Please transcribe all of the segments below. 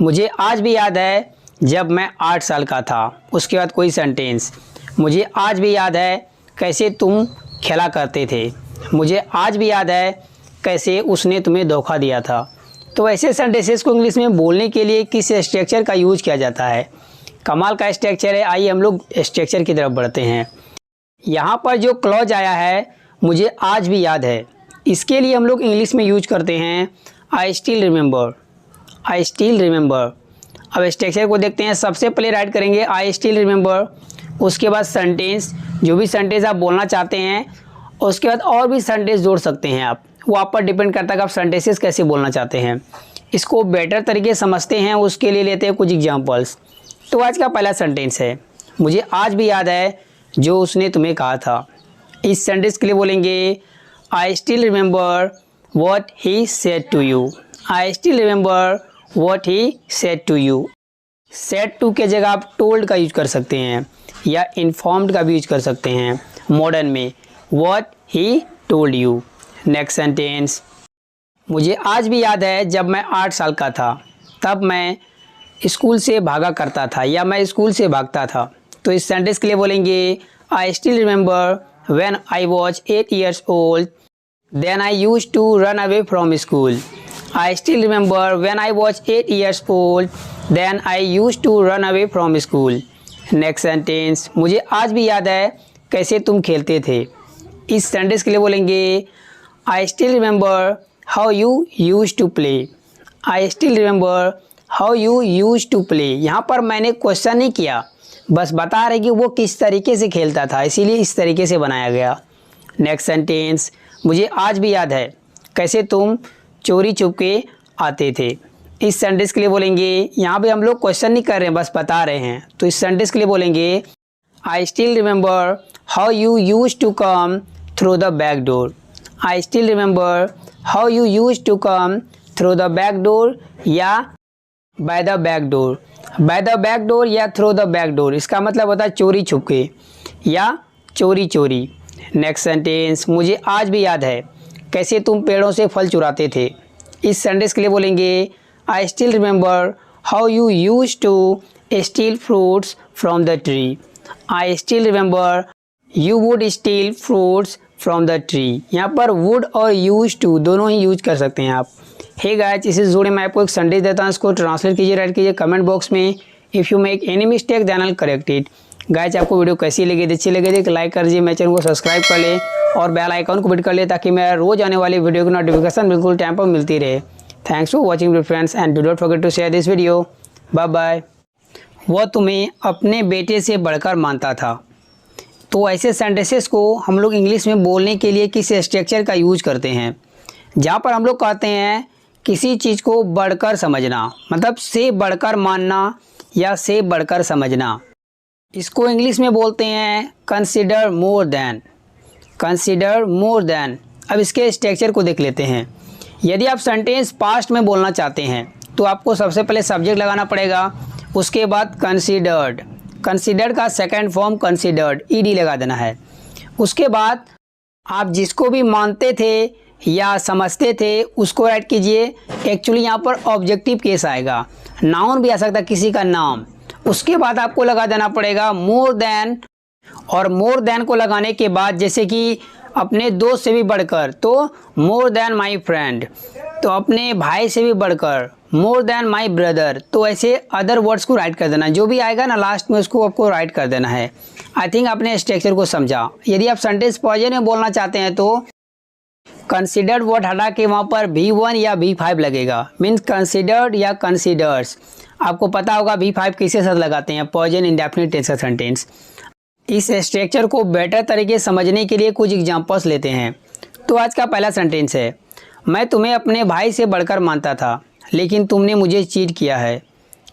मुझे आज भी याद है जब मैं 8 साल का था। उसके बाद कोई सेंटेंस, मुझे आज भी याद है कैसे तुम खेला करते थे। मुझे आज भी याद है कैसे उसने तुम्हें धोखा दिया था। तो ऐसे सेंटेंसेस को इंग्लिश में बोलने के लिए किस स्ट्रक्चर का यूज किया जाता है? कमाल का स्ट्रक्चर है। आइए हम लोग स्ट्रक्चर की तरफ बढ़ते हैं। यहाँ पर जो क्लॉज आया है, मुझे आज भी याद है, इसके लिए हम लोग इंग्लिश में यूज करते हैं आई स्टिल रिमेंबर। आई स्टिल रिमेंबर। अब स्ट्रक्चर को देखते हैं। सबसे पहले राइट करेंगे आई स्टिल रिमेंबर, उसके बाद सेंटेंस, जो भी सेंटेंस आप बोलना चाहते हैं, उसके बाद और भी सेंटेंस जोड़ सकते हैं आप। वो आप पर डिपेंड करता है कि आप सेंटेंसेस कैसे बोलना चाहते हैं। इसको बेटर तरीके समझते हैं, उसके लिए लेते हैं कुछ एग्जांपल्स। तो आज का पहला सेंटेंस है, मुझे आज भी याद है जो उसने तुम्हें कहा था। इस सेंटेंस के लिए बोलेंगे I still remember what he said to you. I still remember what he said to you. Said to के जगह आप टोल्ड का यूज कर सकते हैं या इन्फॉर्म्ड का भी यूज कर सकते हैं मॉडर्न में। What he told you. Next sentence, मुझे आज भी याद है जब मैं 8 साल का था, तब मैं स्कूल से भागा करता था या मैं स्कूल से भागता था। तो इस सेंटेंस के लिए बोलेंगे I still remember when I was 8 years old, then I used to run away from school. I still remember when I was 8 years old, then I used to run away from school. Next sentence, मुझे आज भी याद है कैसे तुम खेलते थे। इस सेंटेंस के लिए बोलेंगे I still remember how you used to play. I still remember how you used to play. यहाँ पर मैंने क्वेश्चन नहीं किया, बस बता रहे कि वो किस तरीके से खेलता था, इसीलिए इस तरीके से बनाया गया। नेक्स्ट सेंटेंस, मुझे आज भी याद है कैसे तुम चोरी छुपके आते थे। इस सेंटेंस के लिए बोलेंगे, यहाँ पे हम लोग क्वेश्चन नहीं कर रहे हैं, बस बता रहे हैं। तो इस सेंटेंस के लिए बोलेंगे I still remember how you use to come through the back door. I still remember how you use to come through the back door या by the back door. By the back door या through the back door, इसका मतलब होता है चोरी छुपके या चोरी चोरी। नेक्स्ट सेंटेंस, मुझे आज भी याद है कैसे तुम पेड़ों से फल चुराते थे। इस सेंटेंस के लिए बोलेंगे I still remember how you use to steal fruits from the tree. I still remember you would steal fruits from the tree. यहाँ पर वुड और यूज टू दोनों ही यूज कर सकते हैं आप। हे गाइस, इसी जोड़े मैं आपको एक सेंटेंस देता हूँ, इसको ट्रांसलेट कीजिए, राइट कीजिए कमेंट बॉक्स में। If you make any mistake then I will correct it. Guys, आपको वीडियो कैसी लगी, अच्छी लगी तो लाइक कर दीजिए, मेरे चैनल को सब्सक्राइब कर ले और बेल आइकन को हिट कर ले ताकि मेरा रोज आने वाली वीडियो की नोटिफिकेशन बिल्कुल टाइम पर मिलती रहे। Thanks for watching friends and do not forget to share this video. Bye bye. वह तुम्हें अपने बेटे से बढ़कर मानता था। तो ऐसे सेंटेंसेस को हम लोग इंग्लिश में बोलने के लिए किस स्ट्रक्चर का यूज करते हैं, जहाँ पर हम लोग कहते हैं किसी चीज़ को बढ़कर समझना, मतलब से बढ़कर मानना या से बढ़कर समझना। इसको इंग्लिश में बोलते हैं consider more than. Consider more than. अब इसके स्ट्रक्चर को देख लेते हैं। यदि आप सेंटेंस पास्ट में बोलना चाहते हैं तो आपको सबसे पहले सब्जेक्ट लगाना पड़ेगा, उसके बाद कंसीडर्ड। कंसीडर्ड का सेकंड फॉर्म कंसीडर्ड, ईडी लगा देना है। उसके बाद आप जिसको भी मानते थे या समझते थे उसको ऐड कीजिए। एक्चुअली यहाँ पर ऑब्जेक्टिव केस आएगा, नाउन भी आ सकता है, किसी का नाम। उसके बाद आपको लगा देना पड़ेगा मोर देन, और मोर देन को लगाने के बाद जैसे कि अपने दोस्त से भी बढ़कर, तो मोर देन माय फ्रेंड। तो अपने भाई से भी बढ़कर मोर देन माय ब्रदर। तो ऐसे अदर वर्ड्स को राइट कर देना, जो भी आएगा ना लास्ट में उसको आपको राइट कर देना है। आई थिंक आपने स्ट्रक्चर को समझा। यदि आप सेंटेंस पॉजिटिव में बोलना चाहते हैं तो कंसीडर्ड वर्ड हटा के वहाँ पर V1 या V5 लगेगा, मीन्स कंसीडर्ड या कंसीडर्स। आपको पता होगा V5 किसके साथ लगाते हैं, पॉजिटिव इंडेफिनिट टेंस का सेंटेंस। इस स्ट्रक्चर को बेटर तरीके से समझने के लिए कुछ एग्जांपल्स लेते हैं। तो आज का पहला सेंटेंस है, मैं तुम्हें अपने भाई से बढ़कर मानता था लेकिन तुमने मुझे चीट किया है।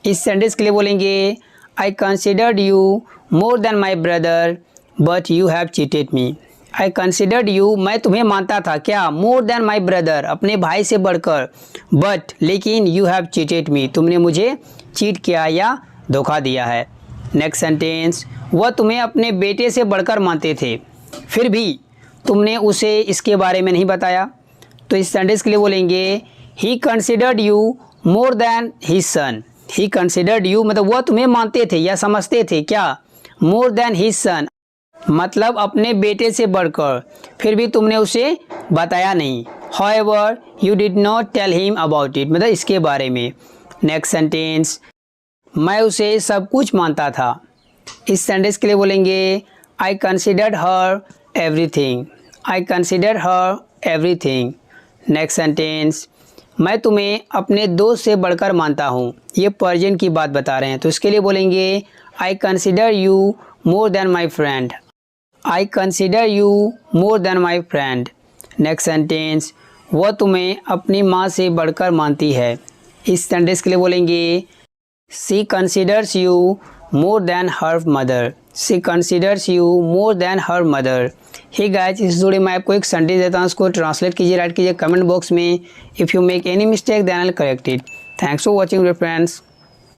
इस सेंटेंस के लिए बोलेंगे I considered you more than my brother but you have cheated me. I considered you, मैं तुम्हें मानता था, क्या, मोर देन माई ब्रदर, अपने भाई से बढ़कर, बट लेकिन यू हैव चीटेड मी, तुमने मुझे चीट किया या धोखा दिया है। नेक्स्ट सेंटेंस, वह तुम्हें अपने बेटे से बढ़कर मानते थे फिर भी तुमने उसे इसके बारे में नहीं बताया। तो इस सेंटेंस के लिए बोलेंगे he considered you more then his son. He considered you मतलब वह तुम्हें मानते थे या समझते थे क्या, मोर देन हिज सन मतलब अपने बेटे से बढ़कर, फिर भी तुमने उसे बताया नहीं। However, you did not tell him about it मतलब इसके बारे में। नेक्स्ट सेंटेंस, मैं उसे सब कुछ मानता था। इस सेंटेंस के लिए बोलेंगे I considered her everything, I considered her everything। Next sentence, मैं तुम्हें अपने दोस्त से बढ़कर मानता हूँ। ये प्रेजेंट की बात बता रहे हैं तो इसके लिए बोलेंगे I consider you more than my friend, I consider you more than my friend। Next sentence, वह तुम्हें अपनी माँ से बढ़कर मानती है। इस सेंटेंस के लिए बोलेंगे she considers you more than her mother, she considers you more than her mother. Hey guys, इस जोड़ी मैं आपको एक सेंटेंस देता हूँ, उसको ट्रांसलेट कीजिए, राइट कीजिए कमेंट बॉक्स में। If you make any mistake then I will correct it. Thanks for watching friends.